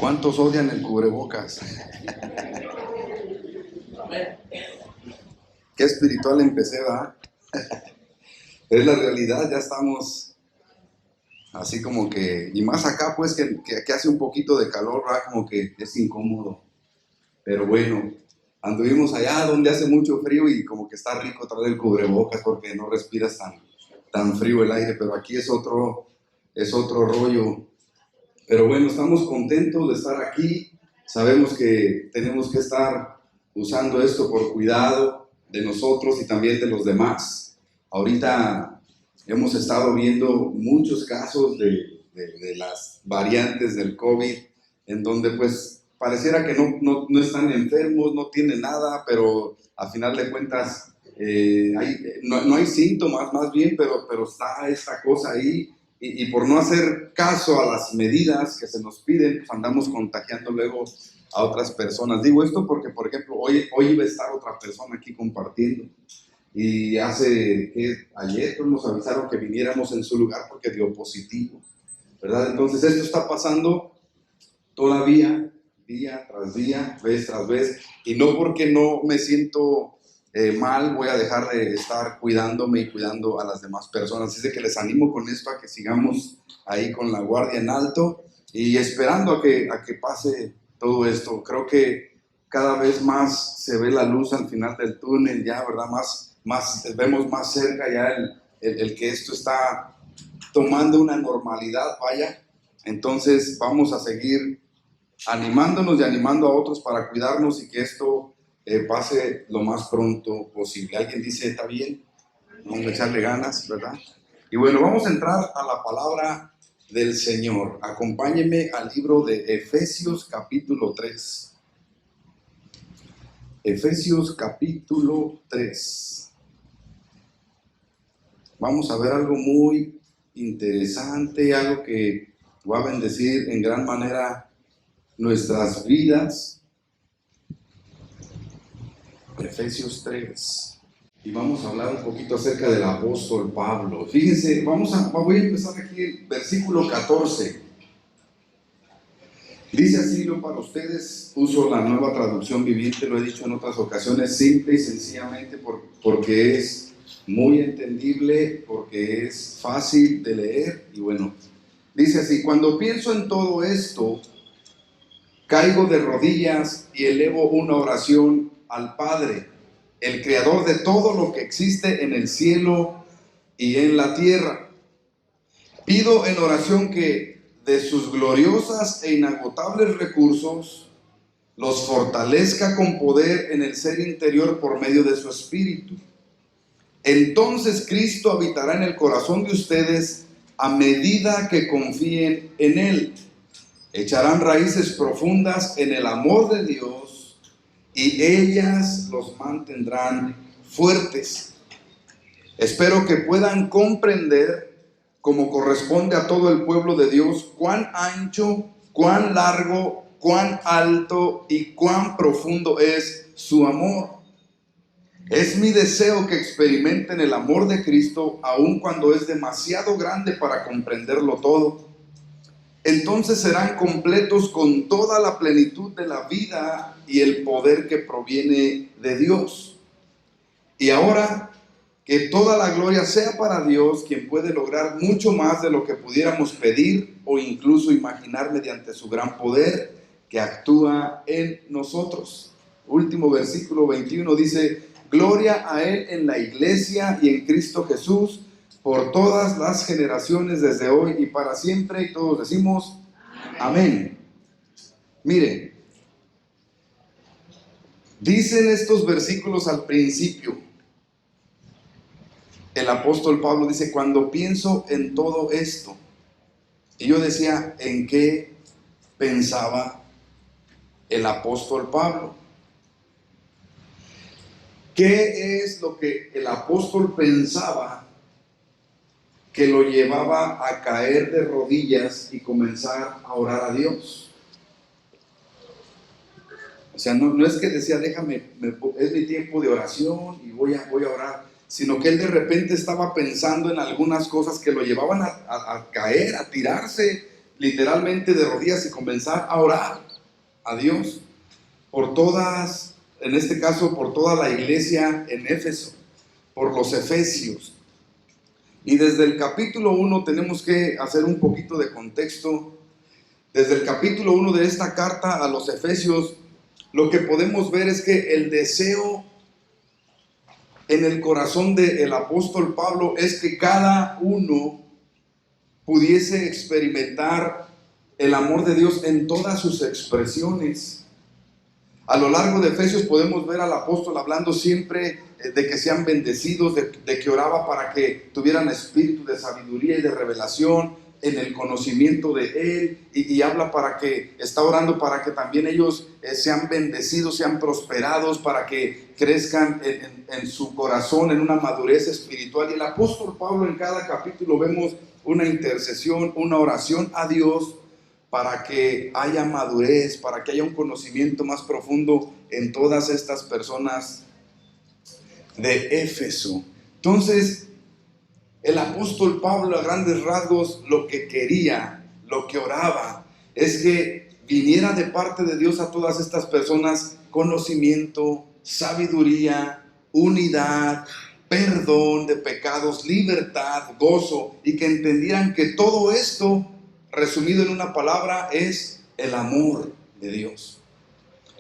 ¿Cuántos odian el cubrebocas? Qué espiritual empecé, ¿verdad? Es la realidad, ya estamos así como que, y más acá pues que hace un poquito de calor, ¿verdad? Como que es incómodo. Pero bueno, anduvimos allá donde hace mucho frío y como que está rico traer el cubrebocas porque no respiras tan frío el aire, pero aquí es otro rollo. Pero bueno, estamos contentos de estar aquí. Sabemos que tenemos que estar usando esto por cuidado de nosotros y también de los demás. Ahorita hemos estado viendo muchos casos de las variantes del COVID, en donde pues pareciera que no están enfermos, no tienen nada, pero a final de cuentas no hay síntomas más bien, pero está esta cosa ahí. Y por no hacer caso a las medidas que se nos piden, pues andamos contagiando luego a otras personas. Digo esto porque, por ejemplo, hoy iba a estar otra persona aquí compartiendo. Y ayer pues, nos avisaron que viniéramos en su lugar porque dio positivo, ¿verdad? Entonces esto está pasando todavía, día tras día, vez tras vez. Y no porque no me siento mal, voy a dejar de estar cuidándome y cuidando a las demás personas. Así de que les animo con esto a que sigamos ahí con la guardia en alto y esperando a que pase todo esto. Creo que cada vez más se ve la luz al final del túnel, ya, ¿verdad? Vemos más cerca ya el que esto está tomando una normalidad, vaya. Entonces vamos a seguir animándonos y animando a otros para cuidarnos y que esto pase lo más pronto posible. ¿Alguien dice, está bien? Vamos a echarle ganas, ¿verdad? Y bueno, vamos a entrar a la palabra del Señor. Acompáñenme al libro de Efesios capítulo 3. Efesios capítulo 3. Vamos a ver algo muy interesante, algo que va a bendecir en gran manera nuestras vidas. Efesios 3. Y vamos a hablar un poquito acerca del apóstol Pablo. Fíjense, voy a empezar aquí el versículo 14. Dice así, lo para ustedes, uso la Nueva Traducción Viviente, lo he dicho en otras ocasiones, simple y sencillamente porque es muy entendible, porque es fácil de leer. Y bueno, dice así: cuando pienso en todo esto, caigo de rodillas y elevo una oración al Padre, el creador de todo lo que existe en el cielo y en la tierra. Pido en oración que de sus gloriosas e inagotables recursos los fortalezca con poder en el ser interior por medio de su Espíritu. Entonces Cristo habitará en el corazón de ustedes a medida que confíen en Él. Echarán raíces profundas en el amor de Dios y ellas los mantendrán fuertes. Espero que puedan comprender, como corresponde a todo el pueblo de Dios, cuán ancho, cuán largo, cuán alto y cuán profundo es su amor. Es mi deseo que experimenten el amor de Cristo, aun cuando es demasiado grande para comprenderlo todo. Entonces serán completos con toda la plenitud de la vida y el poder que proviene de Dios. Y ahora, que toda la gloria sea para Dios, quien puede lograr mucho más de lo que pudiéramos pedir o incluso imaginar mediante su gran poder que actúa en nosotros. Último versículo 21 dice: gloria a Él en la iglesia y en Cristo Jesús, por todas las generaciones, desde hoy y para siempre. Y todos decimos amén. Miren, dicen estos versículos al principio. El apóstol Pablo dice: cuando pienso en todo esto. Y yo decía, ¿en qué pensaba el apóstol Pablo? ¿Qué es lo que el apóstol pensaba que lo llevaba a caer de rodillas y comenzar a orar a Dios? O sea, no es que decía, es mi tiempo de oración y voy a orar, sino que él de repente estaba pensando en algunas cosas que lo llevaban a caer, a tirarse literalmente de rodillas y comenzar a orar a Dios por todas, en este caso por toda la iglesia en Éfeso, por los efesios. Y desde el capítulo 1 tenemos que hacer un poquito de contexto. Desde el capítulo 1 de esta carta a los efesios, lo que podemos ver es que el deseo en el corazón del apóstol Pablo es que cada uno pudiese experimentar el amor de Dios en todas sus expresiones. A lo largo de Efesios podemos ver al apóstol hablando siempre de que sean bendecidos, de que oraba para que tuvieran espíritu de sabiduría y de revelación en el conocimiento de Él, y habla para que, está orando para que también ellos sean bendecidos, sean prosperados, para que crezcan en su corazón, en una madurez espiritual. Y el apóstol Pablo en cada capítulo vemos una intercesión, una oración a Dios para que haya madurez, para que haya un conocimiento más profundo en todas estas personas de Éfeso. Entonces, el apóstol Pablo, a grandes rasgos, lo que quería, lo que oraba, es que viniera de parte de Dios a todas estas personas conocimiento, sabiduría, unidad, perdón de pecados, libertad, gozo, y que entendieran que todo esto, resumido en una palabra, es el amor de Dios.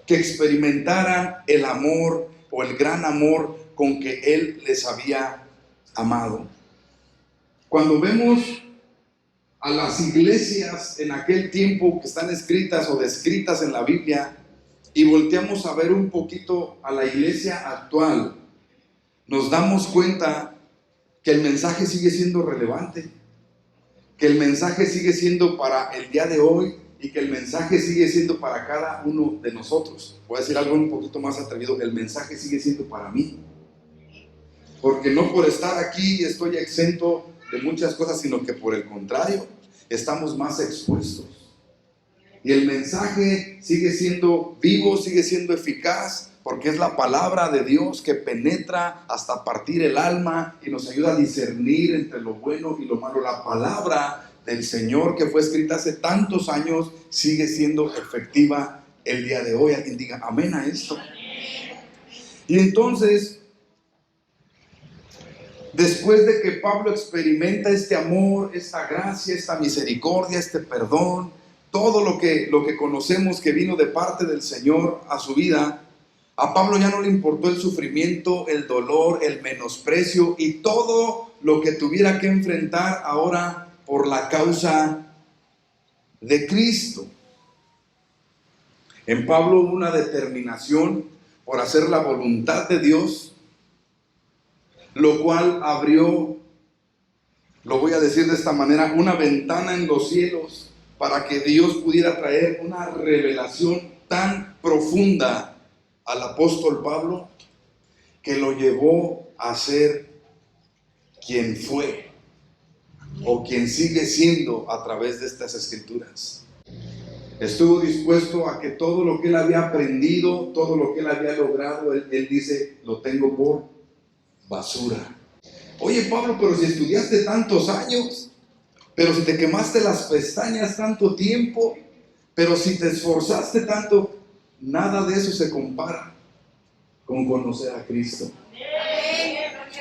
Que experimentaran el amor o el gran amor con que Él les había amado. Cuando vemos a las iglesias en aquel tiempo que están escritas o descritas en la Biblia y volteamos a ver un poquito a la iglesia actual, nos damos cuenta que el mensaje sigue siendo relevante, que el mensaje sigue siendo para el día de hoy y que el mensaje sigue siendo para cada uno de nosotros. Voy a decir algo un poquito más atrevido: el mensaje sigue siendo para mí, porque no por estar aquí estoy exento de muchas cosas, sino que por el contrario, estamos más expuestos. Y el mensaje sigue siendo vivo, sigue siendo eficaz, porque es la palabra de Dios que penetra hasta partir el alma y nos ayuda a discernir entre lo bueno y lo malo. La palabra del Señor, que fue escrita hace tantos años, sigue siendo efectiva el día de hoy. Alguien diga amén a esto. Y entonces, después de que Pablo experimenta este amor, esta gracia, esta misericordia, este perdón, todo lo que conocemos que vino de parte del Señor a su vida, a Pablo ya no le importó el sufrimiento, el dolor, el menosprecio y todo lo que tuviera que enfrentar ahora por la causa de Cristo. En Pablo hubo una determinación por hacer la voluntad de Dios, lo cual abrió, lo voy a decir de esta manera, una ventana en los cielos para que Dios pudiera traer una revelación tan profunda al apóstol Pablo que lo llevó a ser quien fue o quien sigue siendo a través de estas escrituras. Estuvo dispuesto a que todo lo que él había aprendido, todo lo que él había logrado, él dice, lo tengo por basura. Oye Pablo, pero si estudiaste tantos años, pero si te quemaste las pestañas tanto tiempo, pero si te esforzaste tanto, nada de eso se compara con conocer a Cristo.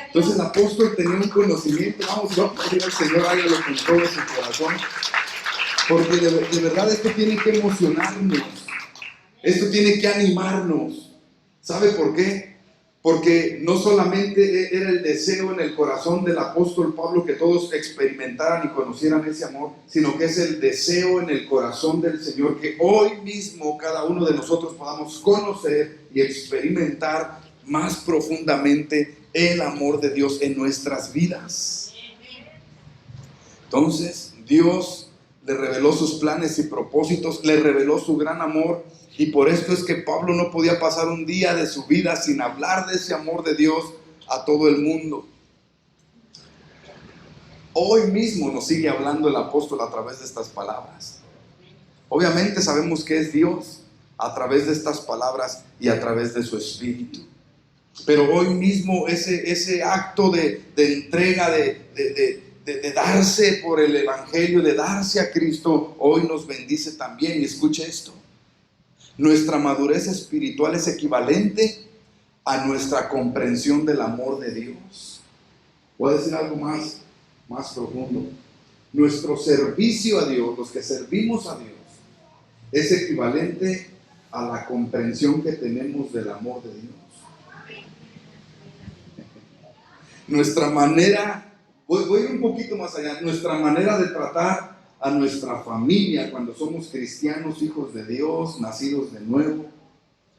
Entonces el apóstol tenía un conocimiento. Vamos a pedir al Señor, hágalo con todo su corazón, porque de verdad esto tiene que emocionarnos, esto tiene que animarnos. ¿Sabe por qué? Porque no solamente era el deseo en el corazón del apóstol Pablo que todos experimentaran y conocieran ese amor, sino que es el deseo en el corazón del Señor que hoy mismo cada uno de nosotros podamos conocer y experimentar más profundamente el amor de Dios en nuestras vidas. Entonces, Dios le reveló sus planes y propósitos, le reveló su gran amor. Y por esto es que Pablo no podía pasar un día de su vida sin hablar de ese amor de Dios a todo el mundo. Hoy mismo nos sigue hablando el apóstol a través de estas palabras. Obviamente sabemos que es Dios a través de estas palabras y a través de su Espíritu. Pero hoy mismo ese acto de entrega, de de darse por el Evangelio, de darse a Cristo, hoy nos bendice también. Y escuche esto: nuestra madurez espiritual es equivalente a nuestra comprensión del amor de Dios. Voy a decir algo más profundo. Nuestro servicio a Dios, los que servimos a Dios, es equivalente a la comprensión que tenemos del amor de Dios. Nuestra manera, voy a ir un poquito más allá, nuestra manera de tratar a nuestra familia cuando somos cristianos, hijos de Dios, nacidos de nuevo,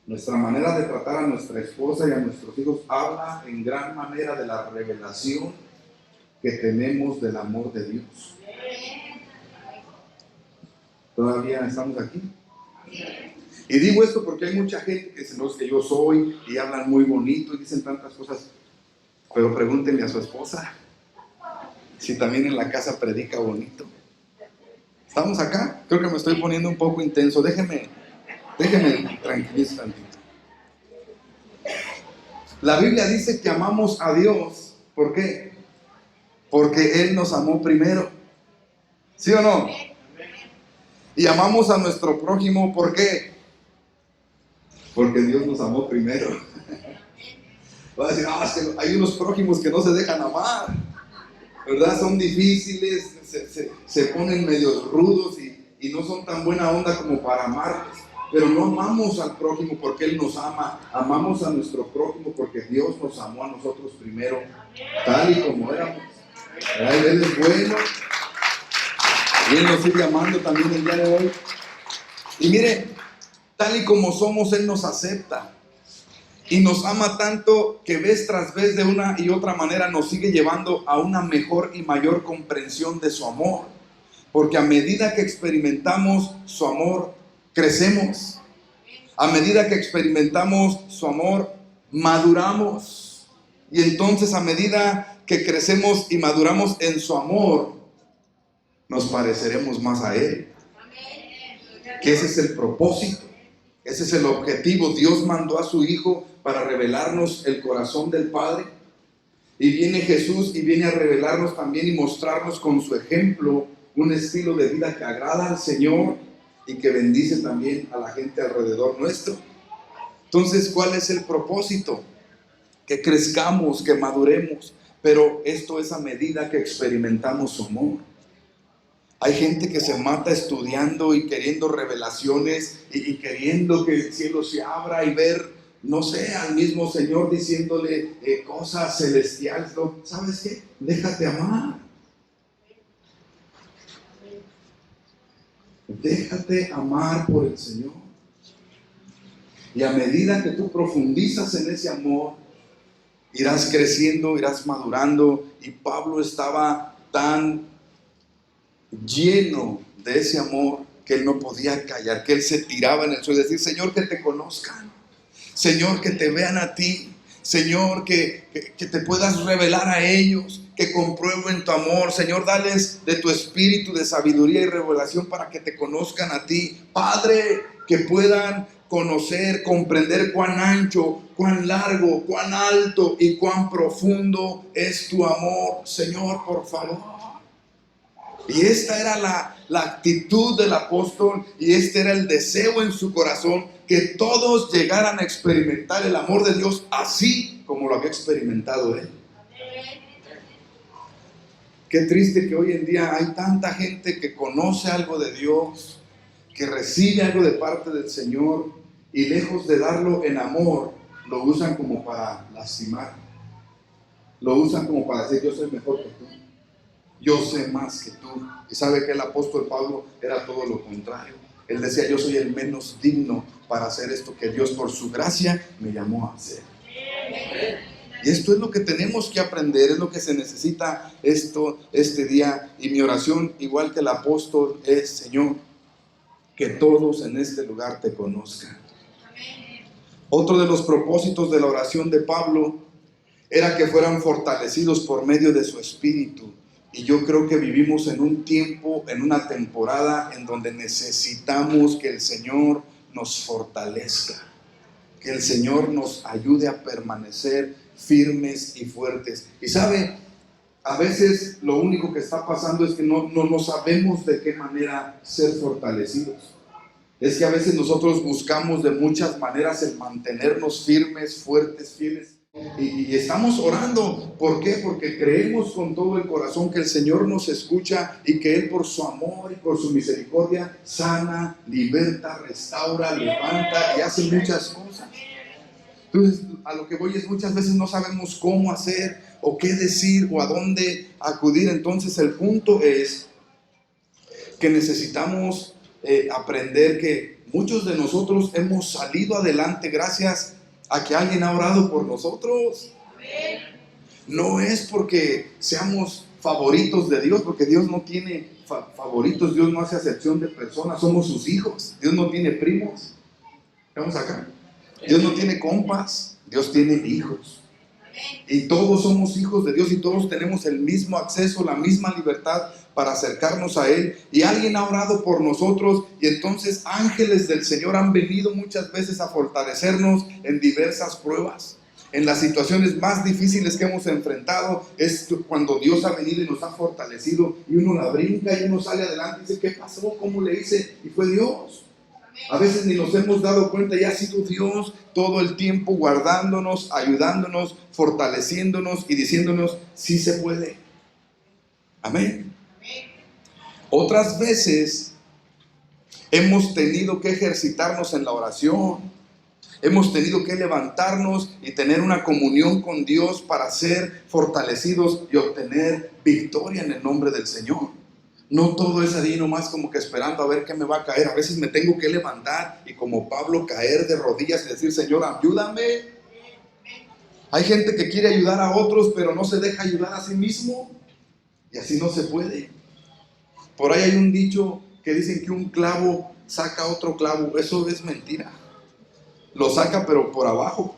nuestra manera de tratar a nuestra esposa y a nuestros hijos habla en gran manera de la revelación que tenemos del amor de Dios. ¿Todavía estamos aquí? Y digo esto porque hay mucha gente que dicen, no, es que yo soy, y hablan muy bonito y dicen tantas cosas, pero pregúntenle a su esposa si también en la casa predica bonito. ¿Estamos acá? Creo que me estoy poniendo un poco intenso. Déjeme tranquilizar tantito. La Biblia dice que amamos a Dios. ¿Por qué? Porque Él nos amó primero. ¿Sí o no? Y amamos a nuestro prójimo. ¿Por qué? Porque Dios nos amó primero. Va a decir, es que hay unos prójimos que no se dejan amar, ¿verdad? Son difíciles, se ponen medios rudos y no son tan buena onda como para amarlos. Pero no amamos al prójimo porque Él nos ama. Amamos a nuestro prójimo porque Dios nos amó a nosotros primero, tal y como éramos. Él es bueno y Él nos sigue amando también el día de hoy. Y mire, tal y como somos, Él nos acepta. Y nos ama tanto que vez tras vez, de una y otra manera, nos sigue llevando a una mejor y mayor comprensión de su amor. Porque a medida que experimentamos su amor, crecemos. A medida que experimentamos su amor, maduramos. Y entonces, a medida que crecemos y maduramos en su amor, nos pareceremos más a Él. Que ese es el propósito. Ese es el objetivo. Dios mandó a su Hijo para revelarnos el corazón del Padre. Y viene Jesús y viene a revelarnos también y mostrarnos con su ejemplo un estilo de vida que agrada al Señor y que bendice también a la gente alrededor nuestro. Entonces, ¿cuál es el propósito? Que crezcamos, que maduremos. Pero esto es a medida que experimentamos su amor. Hay gente que se mata estudiando y queriendo revelaciones y queriendo que el cielo se abra y ver, no sé, al mismo Señor diciéndole cosas celestiales. ¿No? ¿Sabes qué? Déjate amar. Déjate amar por el Señor. Y a medida que tú profundizas en ese amor, irás creciendo, irás madurando. Y Pablo estaba tan lleno de ese amor que él no podía callar, que él se tiraba en el suelo y decir, Señor, que te conozcan, Señor, que te vean a ti, Señor, que te puedas revelar a ellos, que comprueben tu amor, Señor, dales de tu espíritu de sabiduría y revelación para que te conozcan a ti, Padre, que puedan conocer, comprender cuán ancho, cuán largo, cuán alto y cuán profundo es tu amor, Señor, por favor. Y esta era la actitud del apóstol y este era el deseo en su corazón, que todos llegaran a experimentar el amor de Dios así como lo había experimentado él. Qué triste que hoy en día hay tanta gente que conoce algo de Dios, que recibe algo de parte del Señor y lejos de darlo en amor, lo usan como para lastimar. Lo usan como para decir, yo soy mejor que tú. Yo sé más que tú. Y sabe que el apóstol Pablo era todo lo contrario. Él decía, yo soy el menos digno para hacer esto que Dios por su gracia me llamó a hacer. Y esto es lo que tenemos que aprender, es lo que se necesita este día. Y mi oración, igual que el apóstol, es, Señor, que todos en este lugar te conozcan. Otro de los propósitos de la oración de Pablo era que fueran fortalecidos por medio de su espíritu. Y yo creo que vivimos en un tiempo, en una temporada en donde necesitamos que el Señor nos fortalezca, que el Señor nos ayude a permanecer firmes y fuertes. Y sabe, a veces lo único que está pasando es que no sabemos de qué manera ser fortalecidos. Es que a veces nosotros buscamos de muchas maneras el mantenernos firmes, fuertes, fieles. Y estamos orando. ¿Por qué? Porque creemos con todo el corazón que el Señor nos escucha y que Él por su amor y por su misericordia sana, liberta, restaura, levanta y hace muchas cosas. Entonces, a lo que voy es muchas veces no sabemos cómo hacer o qué decir o a dónde acudir. Entonces el punto es que necesitamos aprender que muchos de nosotros hemos salido adelante gracias a que alguien ha orado por nosotros. No es porque seamos favoritos de Dios, porque Dios no tiene favoritos, Dios no hace acepción de personas, somos sus hijos. Dios no tiene primos. Vamos acá. Dios no tiene compas, Dios tiene hijos. Y todos somos hijos de Dios y todos tenemos el mismo acceso, la misma libertad para acercarnos a Él. Y alguien ha orado por nosotros y entonces ángeles del Señor han venido muchas veces a fortalecernos en diversas pruebas. En las situaciones más difíciles que hemos enfrentado es cuando Dios ha venido y nos ha fortalecido y uno la brinca y uno sale adelante y dice, ¿qué pasó? ¿Cómo le hice? Y fue Dios. A veces ni nos hemos dado cuenta y ha sido Dios todo el tiempo guardándonos, ayudándonos, fortaleciéndonos y diciéndonos, sí se puede. Amén. Otras veces hemos tenido que ejercitarnos en la oración. Hemos tenido que levantarnos y tener una comunión con Dios para ser fortalecidos y obtener victoria en el nombre del Señor. No todo es ahí nomás como que esperando a ver qué me va a caer. A veces me tengo que levantar y como Pablo caer de rodillas y decir, Señor, ayúdame. Hay gente que quiere ayudar a otros, pero no se deja ayudar a sí mismo. Y así no se puede. Por ahí hay un dicho que dicen que un clavo saca otro clavo. Eso es mentira. Lo saca pero por abajo.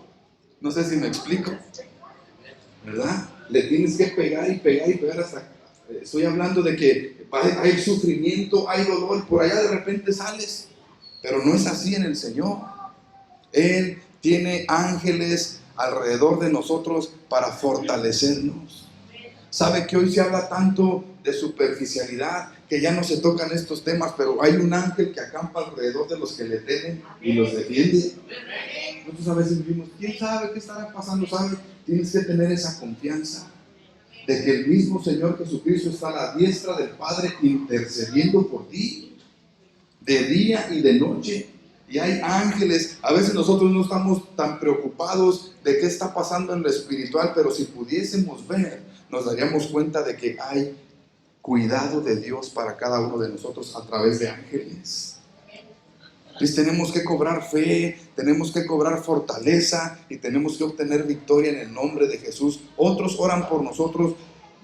No sé si me explico. ¿Verdad? Le tienes que pegar y pegar y pegar hasta... Estoy hablando de que hay sufrimiento, hay dolor, por allá de repente sales. Pero no es así en el Señor. Él tiene ángeles alrededor de nosotros para fortalecernos. ¿Sabe que hoy se habla tanto de superficialidad que ya no se tocan estos temas, pero hay un ángel que acampa alrededor de los que le temen y los defiende? Nosotros a veces vivimos, ¿quién sabe qué estará pasando? ¿Sabe? Tienes que tener esa confianza de que el mismo Señor Jesucristo está a la diestra del Padre intercediendo por ti de día y de noche. Y hay ángeles. A veces nosotros no estamos tan preocupados de qué está pasando en lo espiritual, pero si pudiésemos ver, nos daríamos cuenta de que hay cuidado de Dios para cada uno de nosotros a través de ángeles. Entonces tenemos que cobrar fe, tenemos que cobrar fortaleza y tenemos que obtener victoria en el nombre de Jesús. Otros oran por nosotros,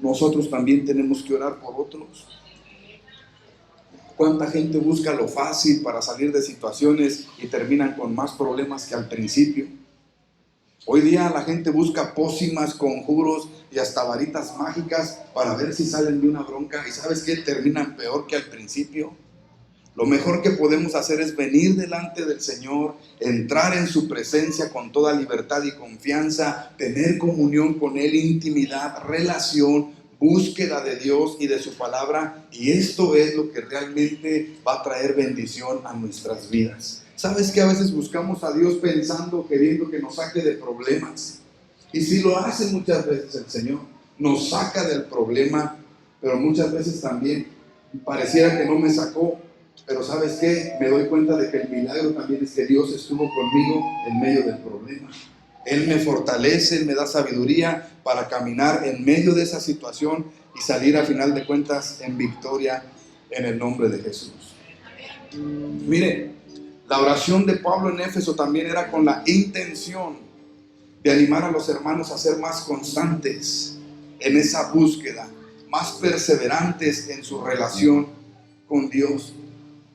nosotros también tenemos que orar por otros. ¿Cuánta gente busca lo fácil para salir de situaciones y terminan con más problemas que al principio? Hoy día la gente busca pócimas, conjuros y hasta varitas mágicas para ver si salen de una bronca. ¿Y sabes qué? Terminan peor que al principio. Lo mejor que podemos hacer es venir delante del Señor, entrar en su presencia con toda libertad y confianza, tener comunión con Él, intimidad, relación, búsqueda de Dios y de su palabra. Y esto es lo que realmente va a traer bendición a nuestras vidas. ¿Sabes que a veces buscamos a Dios pensando, queriendo que nos saque de problemas? Y sí lo hace muchas veces el Señor, nos saca del problema, pero muchas veces también pareciera que no me sacó. Pero ¿sabes qué? Me doy cuenta de que el milagro también es que Dios estuvo conmigo en medio del problema. Él me fortalece, Él me da sabiduría para caminar en medio de esa situación y salir a final de cuentas en victoria en el nombre de Jesús. Mire, la oración de Pablo en Éfeso también era con la intención de animar a los hermanos a ser más constantes en esa búsqueda, más perseverantes en su relación con Dios.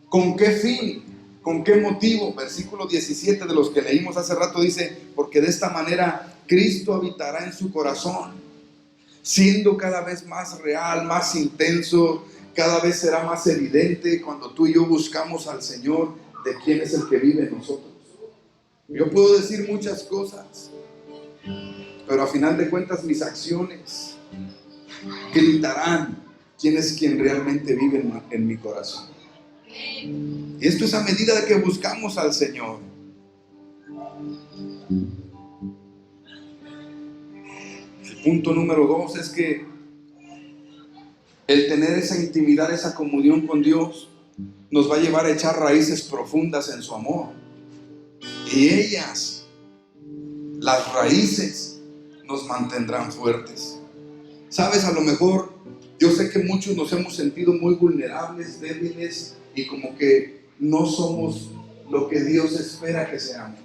¿Con qué fin? ¿Con qué motivo? Versículo 17 de los que leímos hace rato dice, porque de esta manera Cristo habitará en su corazón, siendo cada vez más real, más intenso, cada vez será más evidente cuando tú y yo buscamos al Señor de quién es el que vive en nosotros. Yo puedo decir muchas cosas, pero a final de cuentas mis acciones gritarán quién es quien realmente vive en mi corazón. Y esto es a medida de que buscamos al Señor. El punto número 2 es que el tener esa intimidad, esa comunión con Dios, nos va a llevar a echar raíces profundas en su amor. Y ellas, las raíces, nos mantendrán fuertes. Sabes, a lo mejor yo sé que muchos nos hemos sentido muy vulnerables, débiles, y como que no somos lo que Dios espera que seamos.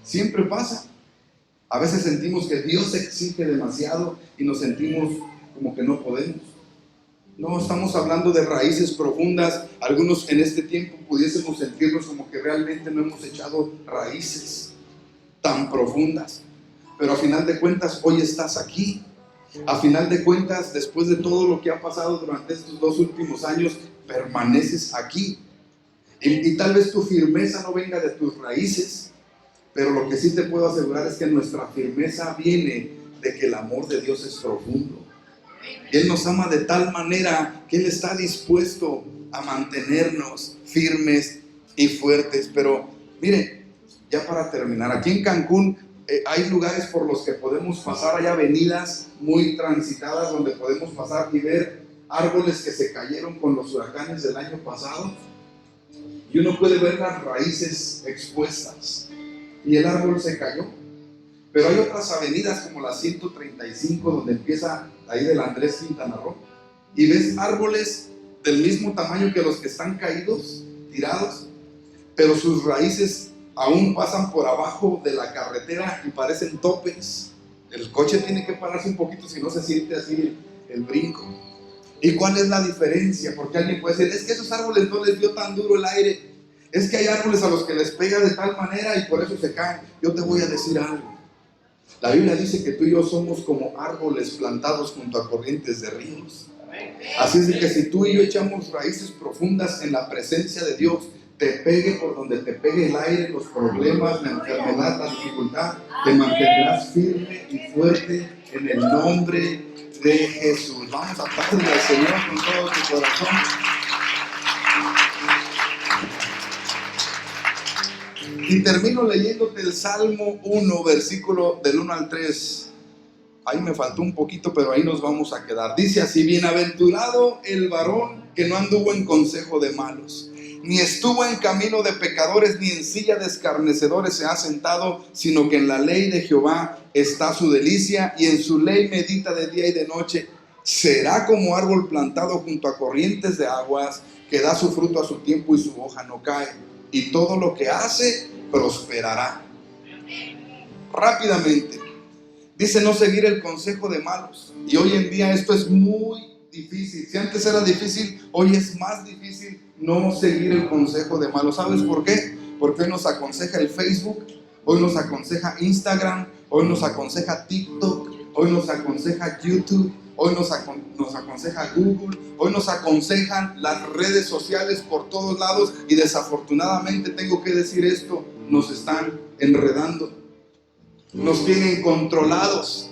Siempre pasa. A veces sentimos que Dios exige demasiado y nos sentimos como que no podemos. No, estamos hablando de raíces profundas. Algunos en este tiempo pudiésemos sentirnos como que realmente no hemos echado raíces tan profundas. Pero a final de cuentas, hoy estás aquí. A final de cuentas, después de todo lo que ha pasado durante estos 2 últimos años, permaneces aquí. Y tal vez tu firmeza no venga de tus raíces, pero lo que sí te puedo asegurar es que nuestra firmeza viene de que el amor de Dios es profundo. Él nos ama de tal manera que Él está dispuesto a mantenernos firmes y fuertes. Pero mire, ya para terminar, aquí en Cancún hay lugares por los que podemos pasar, hay avenidas muy transitadas donde podemos pasar y ver árboles que se cayeron con los huracanes del año pasado, y uno puede ver las raíces expuestas y el árbol se cayó. Pero hay otras avenidas como la 135 donde empieza ahí del Andrés Quintana Roo, y ves árboles del mismo tamaño que los que están caídos, tirados, pero sus raíces aún pasan por abajo de la carretera y parecen topes. El coche tiene que pararse un poquito, si no se siente así el brinco. ¿Y cuál es la diferencia? Porque alguien puede decir, es que esos árboles no les dio tan duro el aire, es que hay árboles a los que les pega de tal manera y por eso se caen. Yo te voy a decir algo. La Biblia dice que tú y yo somos como árboles plantados junto a corrientes de ríos. Así es de que si tú y yo echamos raíces profundas en la presencia de Dios, te pegue por donde te pegue el aire, los problemas, la enfermedad, la dificultad, te mantendrás firme y fuerte en el nombre de Jesús. Vamos a aplaudirle al Señor con todo tu corazón. Y termino leyéndote el Salmo 1, versículo del 1 al 3. Ahí me faltó un poquito, pero ahí nos vamos a quedar. Dice así: bienaventurado el varón que no anduvo en consejo de malos, ni estuvo en camino de pecadores, ni en silla de escarnecedores se ha sentado, sino que en la ley de Jehová está su delicia, y en su ley medita de día y de noche. Será como árbol plantado junto a corrientes de aguas, que da su fruto a su tiempo y su hoja no cae, y todo lo que hace prosperará. Rápidamente, dice no seguir el consejo de malos. Y hoy en día esto es muy difícil. Si antes era difícil, hoy es más difícil no seguir el consejo de malos. ¿Sabes por qué? Porque hoy nos aconseja el Facebook, hoy nos aconseja Instagram, hoy nos aconseja TikTok, hoy nos aconseja YouTube, hoy nos aconseja Google, hoy nos aconsejan las redes sociales por todos lados, y desafortunadamente tengo que decir esto, nos están enredando, nos tienen controlados.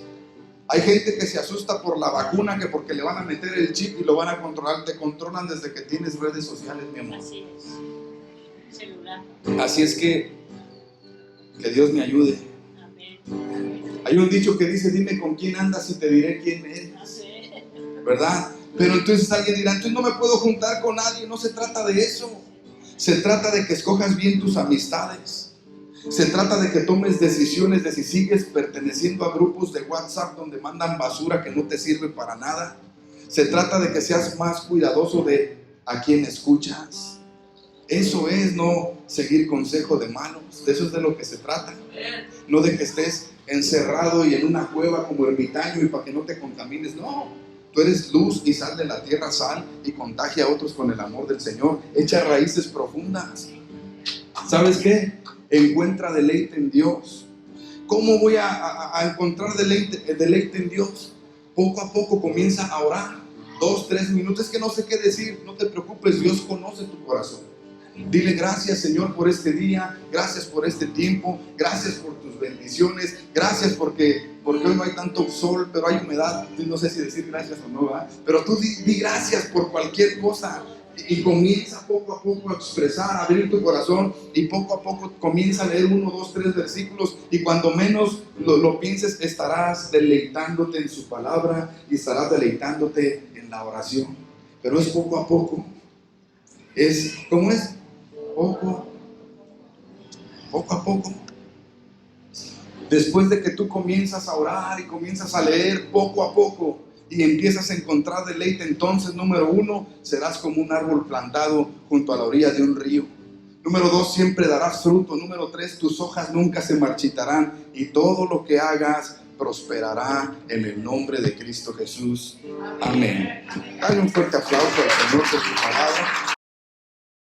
Hay gente que se asusta por la vacuna, que porque le van a meter el chip y lo van a controlar. Te controlan desde que tienes redes sociales, mi amor. Así es. Celular. Así es que Dios me ayude. Amén. Hay un dicho que dice, dime con quién andas y te diré quién eres. ¿Verdad? Pero entonces alguien dirá, entonces no me puedo juntar con nadie. No se trata de eso. Se trata de que escojas bien tus amistades. Se trata de que tomes decisiones de si sigues perteneciendo a grupos de WhatsApp donde mandan basura que no te sirve para nada. Se trata de que seas más cuidadoso de a quién escuchas. Eso es no seguir consejo de malos. De eso es de lo que se trata. No de que estés encerrado y en una cueva como ermitaño y para que no te contamines. No, tú eres luz y sal de la tierra, sal y contagia a otros con el amor del Señor. Echa raíces profundas. ¿Sabes qué? Encuentra deleite en Dios. ¿Cómo voy a encontrar deleite en Dios? Poco a poco comienza a orar. 2, 3 minutos. Es que no sé qué decir. No te preocupes, Dios conoce tu corazón. Dile gracias, Señor, por este día, gracias por este tiempo, gracias por tus bendiciones, gracias porque hoy no hay tanto sol, pero hay humedad. No sé si decir gracias o no, ¿verdad? Pero tú di gracias por cualquier cosa y comienza poco a poco a expresar, a abrir tu corazón y poco a poco comienza a leer 1, 2, 3 versículos y cuando menos lo pienses estarás deleitándote en su palabra y estarás deleitándote en la oración. Pero es poco a poco. ¿Cómo es? Poco a poco. Después de que tú comienzas a orar y comienzas a leer poco a poco y empiezas a encontrar deleite, entonces, número 1, serás como un árbol plantado junto a la orilla de un río. Número 2, siempre darás fruto. Número 3, tus hojas nunca se marchitarán y todo lo que hagas prosperará en el nombre de Cristo Jesús. Amén. Dale un fuerte aplauso al Señor por su palabra.